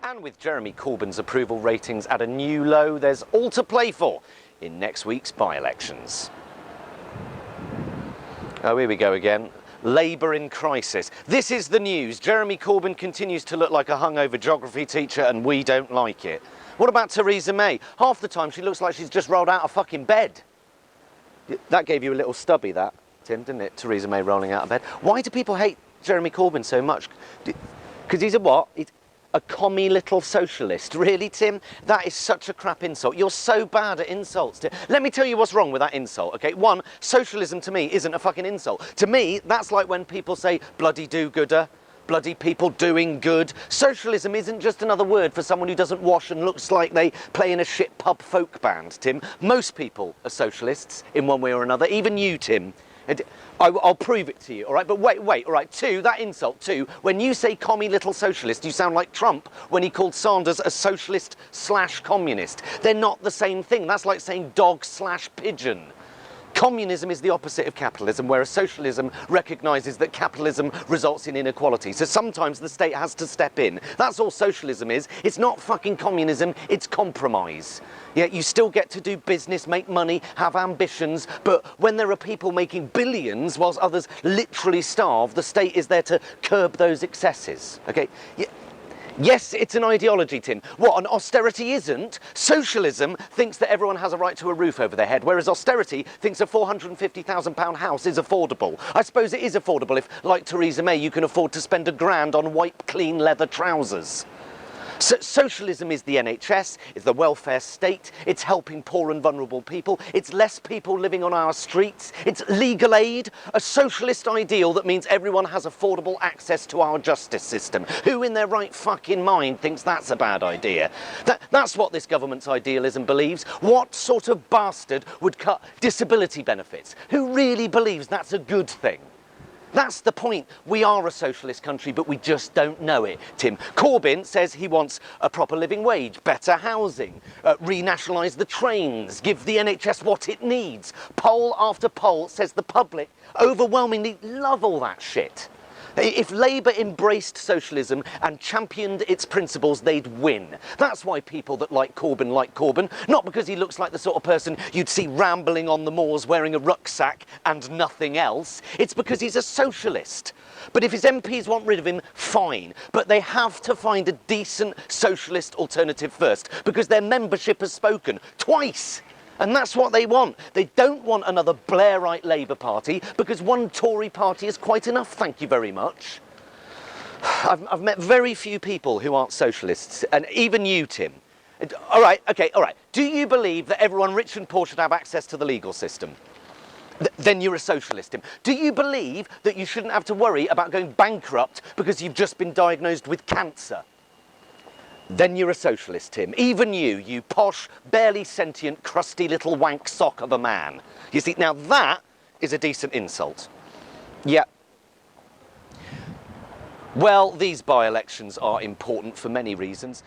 And with Jeremy Corbyn's approval ratings at a new low, there's all to play for in next week's by-elections. Oh, here we go again. Labour in crisis. This is the news. Jeremy Corbyn continues to look like a hungover geography teacher and we don't like it. What about Theresa May? Half the time she looks like she's just rolled out of fucking bed. That gave you a little stubby, that, Tim, didn't it? Theresa May rolling out of bed. Why do people hate Jeremy Corbyn so much? Because he's a what? He's a commie little socialist. Really, Tim? That is such a crap insult. You're so bad at insults, Tim. Let me tell you what's wrong with that insult, okay? One, socialism to me isn't a fucking insult. To me, that's like when people say bloody do-gooder, bloody people doing good. Socialism isn't just another word for someone who doesn't wash and looks like they play in a shit pub folk band, Tim. Most people are socialists in one way or another, even you, Tim. And I'll prove it to you, all right? But wait, all right, two, that insult, two, when you say commie little socialist, you sound like Trump when he called Sanders a socialist/communist. They're not the same thing. That's like saying dog/pigeon. Communism is the opposite of capitalism, whereas socialism recognises that capitalism results in inequality. So sometimes the state has to step in. That's all socialism is. It's not fucking communism, it's compromise. Yeah, you still get to do business, make money, have ambitions, but when there are people making billions whilst others literally starve, the state is there to curb those excesses, okay? Yeah. Yes, it's an ideology, Tim. What, and austerity isn't? Socialism thinks that everyone has a right to a roof over their head, whereas austerity thinks a £450,000 house is affordable. I suppose it is affordable if, like Theresa May, you can afford to spend £1,000 on white, clean leather trousers. So socialism is the NHS, it's the welfare state, it's helping poor and vulnerable people, it's less people living on our streets, it's legal aid, a socialist ideal that means everyone has affordable access to our justice system. Who in their right fucking mind thinks that's a bad idea? That's what this government's idealism believes. What sort of bastard would cut disability benefits? Who really believes that's a good thing? That's the point. We are a socialist country, but we just don't know it, Tim. Corbyn says he wants a proper living wage, better housing, renationalise the trains, give the NHS what it needs. Poll after poll says the public overwhelmingly love all that shit. If Labour embraced socialism and championed its principles, they'd win. That's why people that like Corbyn, not because he looks like the sort of person you'd see rambling on the moors wearing a rucksack and nothing else. It's because he's a socialist. But if his MPs want rid of him, fine. But they have to find a decent socialist alternative first, because their membership has spoken twice. And that's what they want. They don't want another Blairite Labour Party, because one Tory party is quite enough, thank you very much. I've met very few people who aren't socialists, and even you, Tim. All right. Do you believe that everyone rich and poor should have access to the legal system? Then you're a socialist, Tim. Do you believe that you shouldn't have to worry about going bankrupt because you've just been diagnosed with cancer? Then you're a socialist, Tim. Even you posh, barely sentient, crusty little wank sock of a man. You see, now that is a decent insult. Yeah. Well, these by-elections are important for many reasons.